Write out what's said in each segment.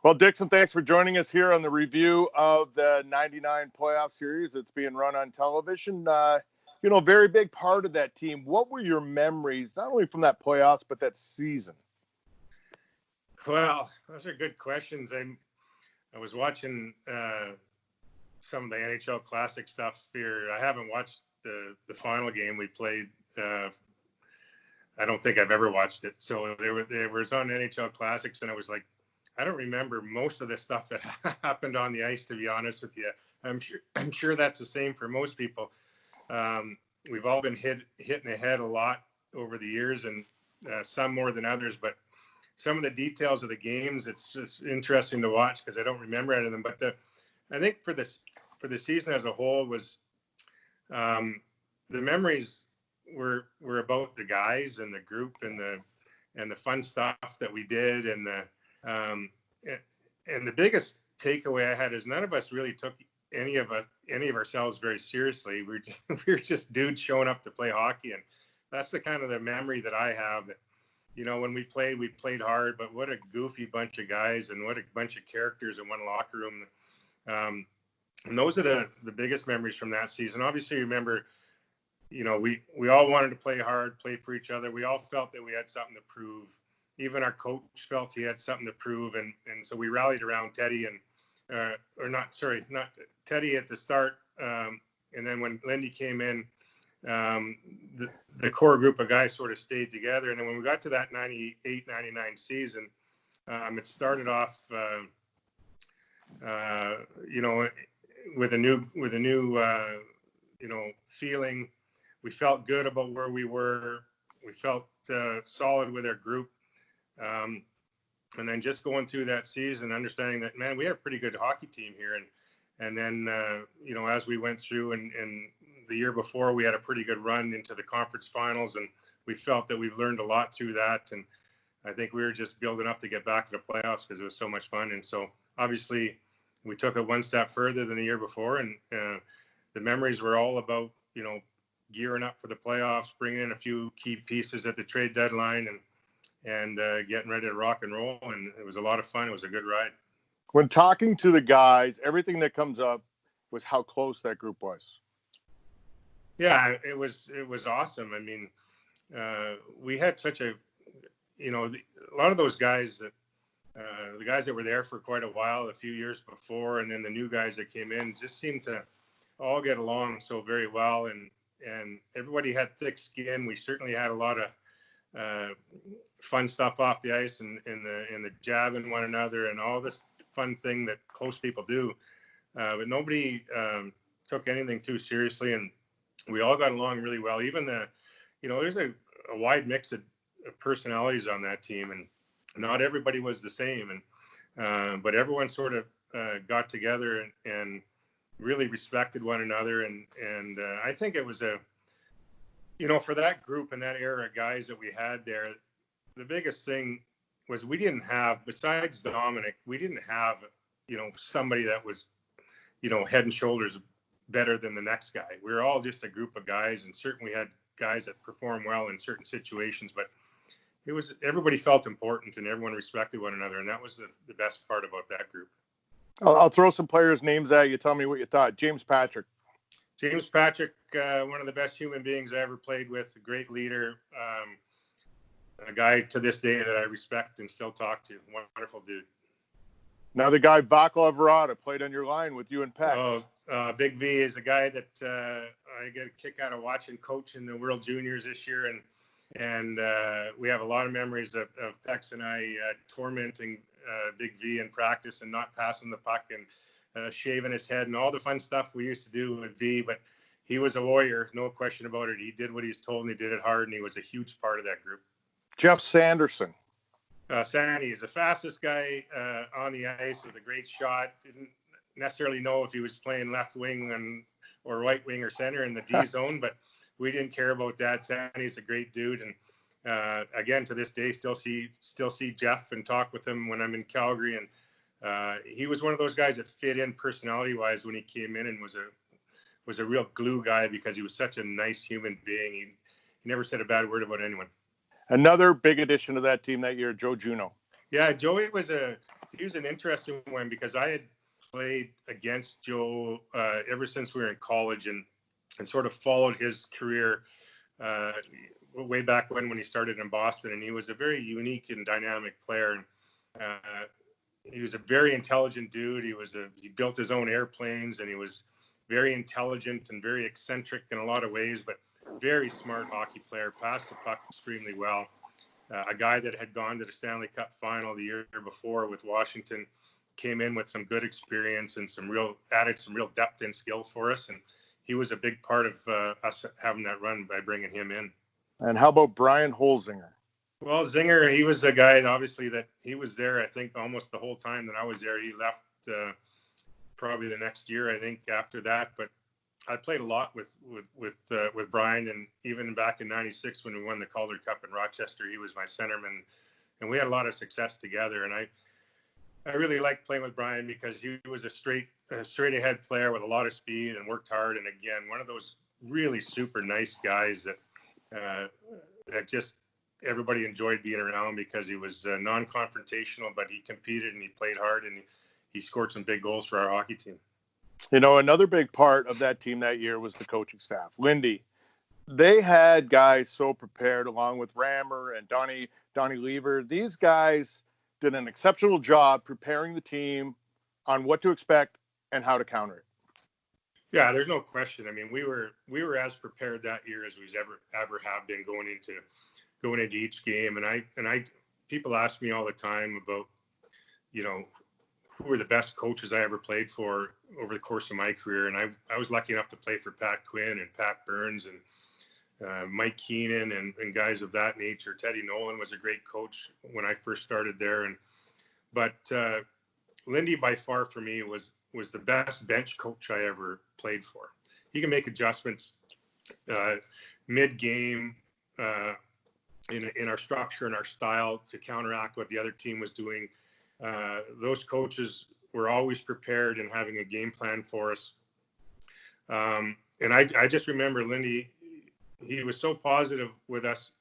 Well, Dixon, thanks for joining us here on the review of the 99 playoff series that's being run on television. Very big part of that team. What were your memories, not only from that playoffs, but that season? Well, those are good questions. I was watching some of the NHL Classic stuff here. I haven't watched the final game we played. I don't think I've ever watched it. So they was on NHL Classics, and I was like, I don't remember most of the stuff that happened on the ice, to be honest with you. I'm sure that's the same for most people. We've all been hit in the head a lot over the years, and some more than others. But some of the details of the games, it's just interesting to watch because I don't remember any of them. But I think for the season as a whole was the memories were about the guys and the group and the fun stuff that we did, and the biggest takeaway I had is none of us really took any of ourselves very seriously. We were just dudes showing up to play hockey, and that's the kind of the memory that I have. That when we played hard, but what a goofy bunch of guys and what a bunch of characters in one locker room. And those are the biggest memories from that season. Obviously, remember, we all wanted to play hard, play for each other. We all felt that we had something to prove. Even our coach felt he had something to prove, and so we rallied around Teddy not Teddy at the start, and then when Lindy came in, the core group of guys sort of stayed together. And then when we got to that 98-99 season, it started off, with a new feeling. We felt good about where we were. We felt solid with our group. And then just going through that season, understanding that, man, we had a pretty good hockey team here. And then, as we went through and the year before, we had a pretty good run into the conference finals, and we felt that we've learned a lot through that. And I think we were just building up to get back to the playoffs because it was so much fun. And so obviously we took it one step further than the year before. And the memories were all about, gearing up for the playoffs, bringing in a few key pieces at the trade deadline, and getting ready to rock and roll. And it was a lot of fun. It was a good ride. When talking to the guys, everything that comes up was how close that group was. Yeah, it was awesome. I mean, we had such a lot of those guys that the guys that were there for quite a while, a few years before, and then the new guys that came in just seemed to all get along so very well, and everybody had thick skin. We certainly had a lot of fun stuff off the ice, and the jabbing one another and all this fun thing that close people do, but nobody took anything too seriously, and we all got along really well. Even there's a wide mix of personalities on that team, and not everybody was the same, and but everyone sort of got together and really respected one another, and I think it was for that group and that era of guys that we had there, the biggest thing was we didn't have, besides Dominic, we didn't have somebody that was head and shoulders better than the next guy. We were all just a group of guys, and certainly we had guys that performed well in certain situations, but everybody felt important and everyone respected one another, and that was the best part about that group. I'll throw some players' names at you. Tell me what you thought. James Patrick, one of the best human beings I ever played with, a great leader, a guy to this day that I respect and still talk to. Wonderful dude. Now the guy Vaclav Verada played on your line with you and Pex. Big V is a guy that I get a kick out of watching coach in the World Juniors this year, and we have a lot of memories of Pex and I tormenting Big V in practice and not passing the puck and shaving his head and all the fun stuff we used to do with V. But he was a warrior, no question about it. He did what he was told, and he did it hard, and he was a huge part of that group. Jeff Sanderson. Sandy is the fastest guy on the ice with a great shot. Didn't necessarily know if he was playing left wing or right wing or center in the D zone, but we didn't care about that. Sandy's a great dude, and again to this day, still see Jeff and talk with him when I'm in Calgary. And he was one of those guys that fit in personality wise when he came in, and was a real glue guy because he was such a nice human being. He never said a bad word about anyone. Another big addition to that team that year, Joe Juneau. Yeah, Joey was he was an interesting one because I had played against Joe ever since we were in college and sort of followed his career way back when he started in Boston. And he was a very unique and dynamic player. And he was a very intelligent dude. He built his own airplanes, and he was very intelligent and very eccentric in a lot of ways, but very smart hockey player, passed the puck extremely well. A guy that had gone to the Stanley Cup Final the year before with Washington, came in with some good experience and added some real depth and skill for us. And he was a big part of us having that run by bringing him in. And how about Brian Holzinger? Well, Zinger, he was a guy, obviously, that he was there, I think, almost the whole time that I was there. He left probably the next year, I think, after that. But I played a lot with Brian, and even back in '96 when we won the Calder Cup in Rochester, he was my centerman, and we had a lot of success together. And I really liked playing with Brian because he was a straight ahead player with a lot of speed and worked hard. And again, one of those really super nice guys that just everybody enjoyed being around because he was non-confrontational, but he competed and he played hard, and he scored some big goals for our hockey team. You know, another big part of that team that year was the coaching staff. Lindy, they had guys so prepared, along with Rammer and Donnie Lever. These guys did an exceptional job preparing the team on what to expect and how to counter it. Yeah, there's no question. I mean, we were as prepared that year as we've ever have been going into each game. And I people ask me all the time about, you know, who were the best coaches I ever played for over the course of my career. And I was lucky enough to play for Pat Quinn and Pat Burns and Mike Keenan and guys of that nature. Teddy Nolan was a great coach when I first started there. But Lindy, by far for me, was the best bench coach I ever played for. He can make adjustments mid-game in our structure and our style to counteract what the other team was doing. Those coaches were always prepared and having a game plan for us. And I just remember Lindy, he was so positive with us,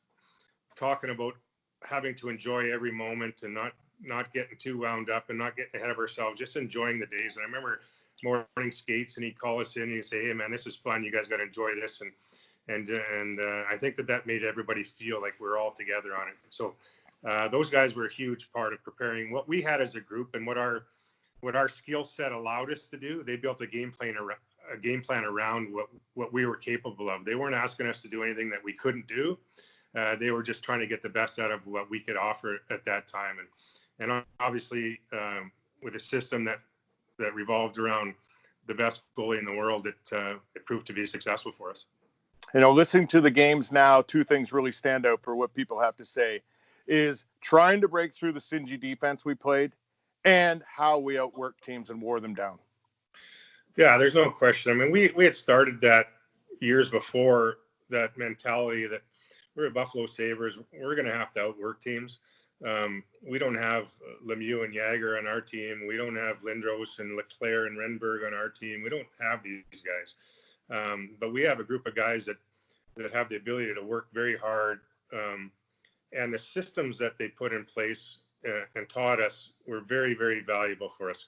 talking about having to enjoy every moment and not getting too wound up and not getting ahead of ourselves, just enjoying the days. And I remember morning skates, and he'd call us in and he'd say, "Hey man, this is fun. You guys got to enjoy this." And I think that made everybody feel like we're all together on it. So those guys were a huge part of preparing what we had as a group and what our skill set allowed us to do. They built a game plan around what we were capable of. They weren't asking us to do anything that we couldn't do. They were just trying to get the best out of what we could offer at that time. And obviously with a system that revolved around the best goalie in the world, it proved to be successful for us. You know, listening to the games now, two things really stand out for what people have to say is trying to break through the stingy defense we played and how we outworked teams and wore them down. Yeah, there's no question. I mean, we had started that years before, that mentality that we're a Buffalo Sabres. We're going to have to outwork teams. We don't have Lemieux and Jagger on our team. We don't have Lindros and Leclerc and Renberg on our team. We don't have these guys. But we have a group of guys that have the ability to work very hard. And the systems that they put in place and taught us were very, very valuable for us.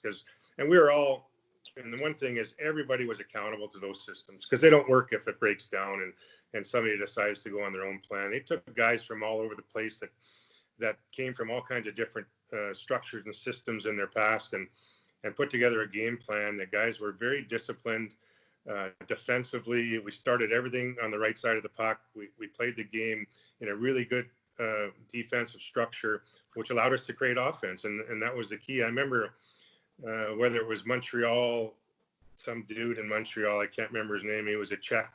And we were all, and the one thing is everybody was accountable to those systems because they don't work if it breaks down and somebody decides to go on their own plan. They took guys from all over the place that came from all kinds of different structures and systems in their past and put together a game plan. The guys were very disciplined defensively. We started everything on the right side of the puck. We played the game in a really good defensive structure, which allowed us to create offense. And that was the key. I remember whether it was Montreal, some dude in Montreal, I can't remember his name. He was a Czech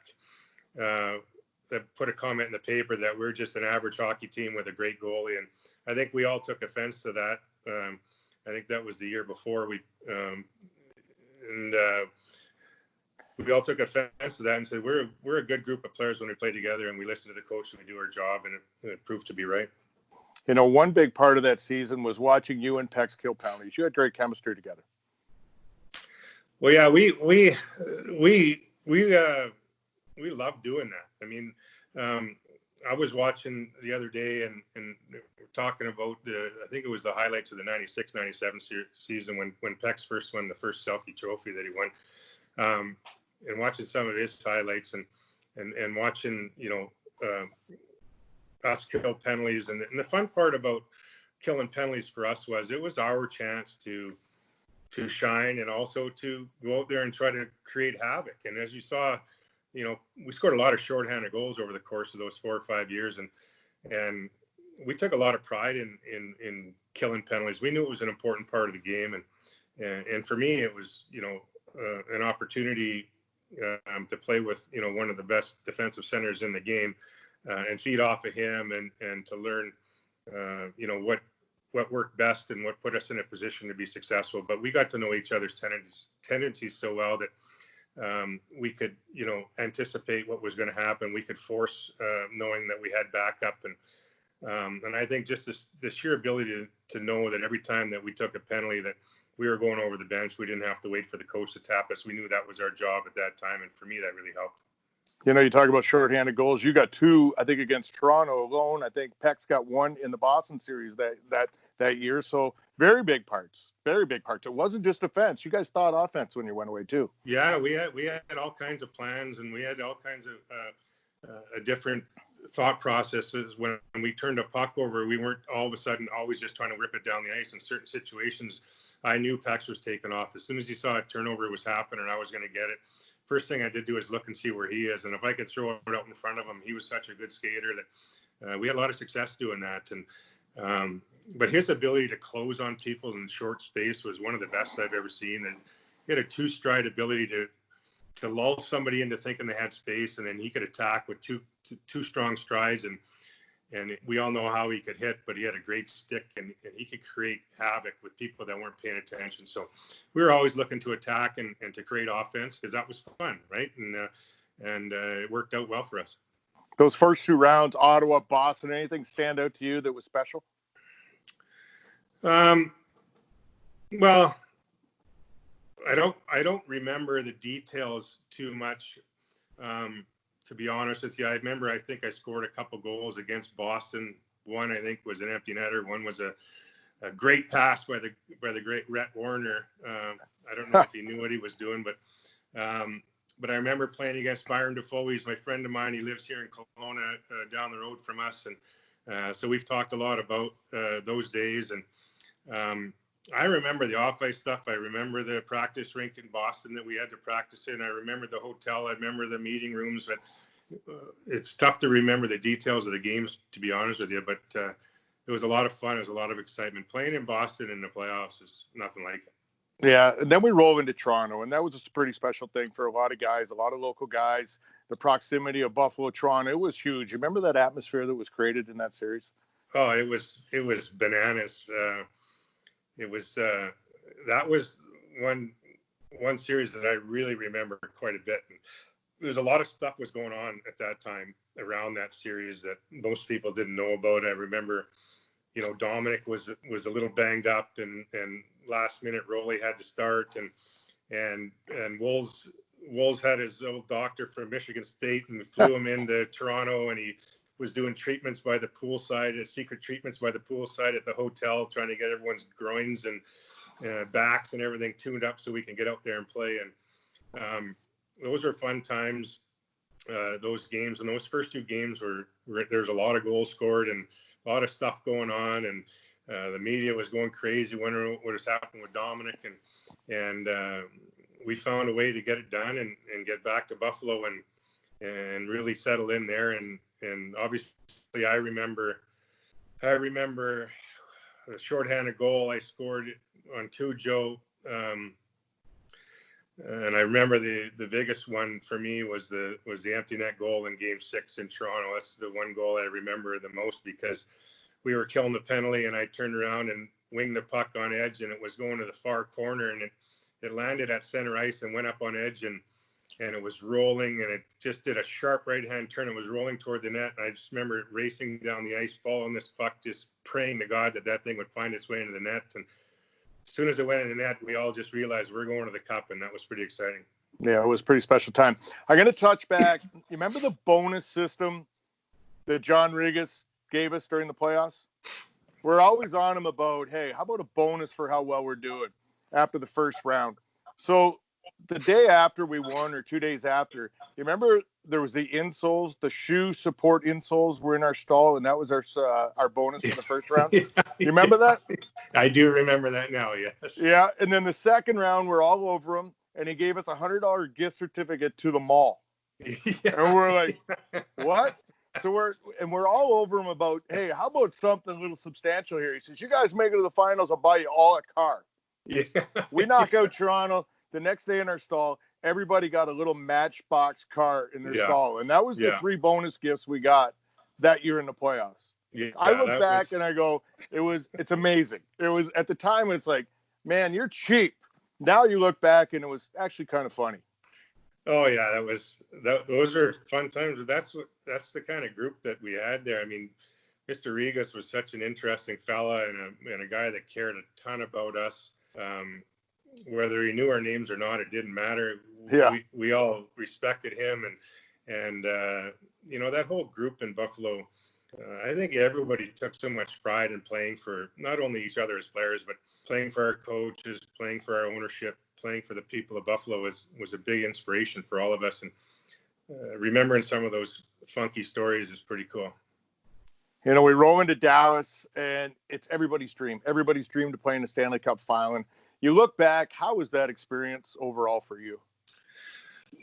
that put a comment in the paper that we're just an average hockey team with a great goalie. And I think we all took offense to that. I think that was the year before we all took offense to that and said, we're a good group of players when we play together and we listen to the coach and we do our job, and it proved to be right. You know, one big part of that season was watching you and Pex kill penalties. You had great chemistry together. Well, yeah, we loved doing that. I mean, I was watching the other day and talking about I think it was the highlights of the 96-97 season when Pex first won the first Selke trophy that he won. And watching some of his highlights and watching, us kill penalties. And the fun part about killing penalties for us was it was our chance to shine and also to go out there and try to create havoc. And as you saw, we scored a lot of shorthanded goals over the course of those 4 or 5 years. And we took a lot of pride in killing penalties. We knew it was an important part of the game. And for me, it was, an opportunity to play with, one of the best defensive centers in the game and feed off of him and to learn, what worked best and what put us in a position to be successful. But we got to know each other's tendencies so well that we could, anticipate what was going to happen. We could force knowing that we had backup. And I think just the sheer ability to know that every time that we took a penalty that we were going over the bench, we didn't have to wait for the coach to tap us. We knew that was our job at that time. And for me, that really helped. You talk about shorthanded goals. You got 2, I think, against Toronto alone. I think Peck's got 1 in the Boston series that year. So very big parts. It wasn't just defense. You guys thought offense when you went away too. Yeah, we had all kinds of plans, and we had all kinds of different thought processes. When we turned a puck over, we weren't all of a sudden always just trying to rip it down the ice. In certain situations, I knew Pex was taking off. As soon as he saw a turnover was happening and I was going to get it, first thing I did do is look and see where he is. And if I could throw it out in front of him, he was such a good skater that we had a lot of success doing that. And but his ability to close on people in short space was one of the best I've ever seen. And he had a 2-stride ability to lull somebody into thinking they had space, and then he could attack with two strong strides. And we all know how he could hit, but he had a great stick, and he could create havoc with people that weren't paying attention. So we were always looking to attack and to create offense because that was fun, right? And it worked out well for us. Those first 2 rounds, Ottawa, Boston, anything stand out to you that was special? Well, I don't remember the details too much. To be honest with you, I think I scored a couple goals against Boston. One, I think, was an empty netter. One was a great pass by the great Rhett Warner. I don't know if he knew what he was doing, but I remember playing against Byron Defoe. He's my friend of mine. He lives here in Kelowna, down the road from us, and so we've talked a lot about those days. And I remember the off-ice stuff. I remember the practice rink in Boston that we had to practice in. I remember the hotel. I remember the meeting rooms. But it's tough to remember the details of the games, to be honest with you. But it was a lot of fun. It was a lot of excitement. Playing in Boston in the playoffs is nothing like it. Yeah, and then we rolled into Toronto, and that was a pretty special thing for a lot of guys, a lot of local guys. The proximity of Buffalo, Toronto, it was huge. You remember that atmosphere that was created in that series? Oh, it was bananas. That was one series that I really remember quite a bit. And there's a lot of stuff was going on at that time around that series that most people didn't know about. I remember, Dominic was a little banged up, and last minute Roley had to start, and Wolves had his old doctor from Michigan State and flew him into Toronto, and he was doing treatments by the poolside, secret treatments by the poolside at the hotel, trying to get everyone's groins and backs and everything tuned up so we can get out there and play. And those were fun times, those games. And those first 2 games there's a lot of goals scored and a lot of stuff going on. And the media was going crazy, wondering what was happening with Dominic. And we found a way to get it done and get back to Buffalo and really settle in there. And obviously I remember the shorthanded goal I scored on Cujo. And I remember the biggest one for me was the empty net goal in Game 6 in Toronto. That's the one goal I remember the most because we were killing the penalty and I turned around and winged the puck on edge and it was going to the far corner and it landed at center ice and went up on edge and it was rolling and it just did a sharp right-hand turn. It was rolling toward the net. And I just remember it racing down the ice, following this puck, just praying to God that thing would find its way into the net. And as soon as it went in the net, we all just realized we're going to the cup, and that was pretty exciting. Yeah, it was a pretty special time. I'm going to touch back. You remember the bonus system that John Rigas gave us during the playoffs? We're always on him about, hey, how about a bonus for how well we're doing after the first round? So the day after we won, or 2 days after, you remember there was the insoles, the shoe support insoles were in our stall, and that was our bonus for the first round. Yeah, You remember that? I do remember that now. Yes. Yeah. And then the second round, we're all over him, and he gave us a $100 gift certificate to the mall. Yeah. And we're like, what? So we're all over him about, hey, how about something a little substantial here? He says, you guys make it to the finals, I'll buy you all a car. Yeah. We knock out Toronto. The next day in our stall, everybody got a little Matchbox car in their stall. And that was the 3 bonus gifts we got that year in the playoffs. Yeah, I look back and I go, it's amazing. It was, at the time, it's like, man, you're cheap. Now you look back and it was actually kind of funny. Oh yeah, those are fun times. That's the kind of group that we had there. I mean, Mr. Rigas was such an interesting fella and a guy that cared a ton about us. Whether he knew our names or not, it didn't matter. Yeah. We all respected him, and that whole group in Buffalo. I think everybody took so much pride in playing for not only each other as players, but playing for our coaches, playing for our ownership, playing for the people of Buffalo was a big inspiration for all of us. And remembering some of those funky stories is pretty cool. We roll into Dallas, and it's everybody's dream. Everybody's dream to play in the Stanley Cup Final. You look back, how was that experience overall for you?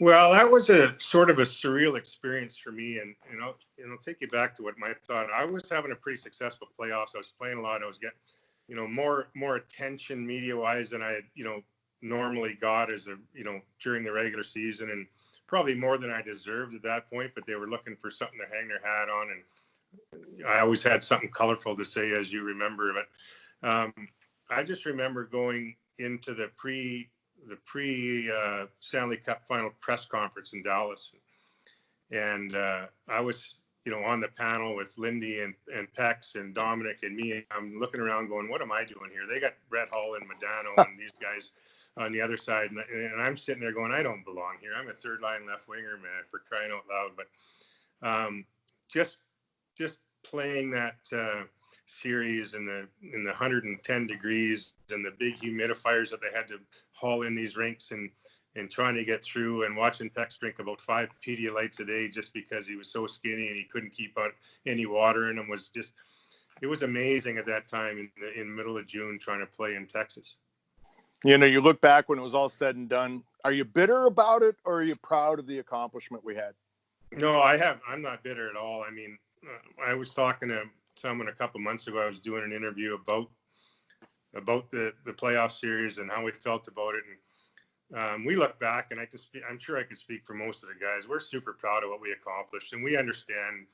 Well, that was a sort of a surreal experience for me, and I'll take you back to what my thought. I was having a pretty successful playoffs. I was playing a lot. I was getting, more attention media-wise than I had, normally got during the regular season, and probably more than I deserved at that point. But they were looking for something to hang their hat on, and I always had something colorful to say, as you remember. But I just remember going into the pre Stanley Cup Final press conference in Dallas, and I was on the panel with Lindy and Pex and Dominic and me. I'm looking around going, what am I doing here? They got Brett Hull and Modano and these guys on the other side, and I'm sitting there going, I don't belong here. I'm a third line left winger, man, for crying out loud. But just playing that series in the 110 degrees and the big humidifiers that they had to haul in these rinks and trying to get through, and watching Pex drink about 5 Pedialites a day just because he was so skinny and he couldn't keep out any water in him it was amazing at that time in the middle of June trying to play in Texas. You look back when it was all said and done. Are you bitter about it, or are you proud of the accomplishment we had? No, I'm not bitter at all. I mean, I was talking to someone a couple months ago. I was doing an interview about the playoff series and how we felt about it. And we look back, and I'm sure I could speak for most of the guys. We're super proud of what we accomplished, and we understand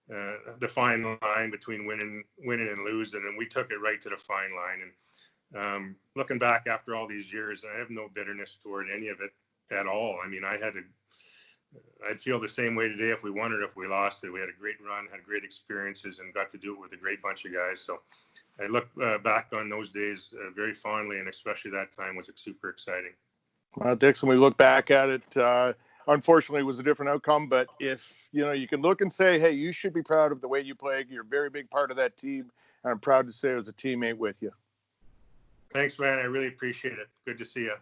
the fine line between winning and losing, and we took it right to the fine line. And looking back after all these years, I have no bitterness toward any of it at all. I mean, I'd feel the same way today if we won it, if we lost it. We had a great run, had great experiences, and got to do it with a great bunch of guys. So I look back on those days very fondly, and especially that time was super exciting. Well, Dixon, we look back at it. Unfortunately, it was a different outcome. But if you can look and say, hey, you should be proud of the way you played. You're a very big part of that team. And I'm proud to say I was a teammate with you. Thanks, man. I really appreciate it. Good to see you.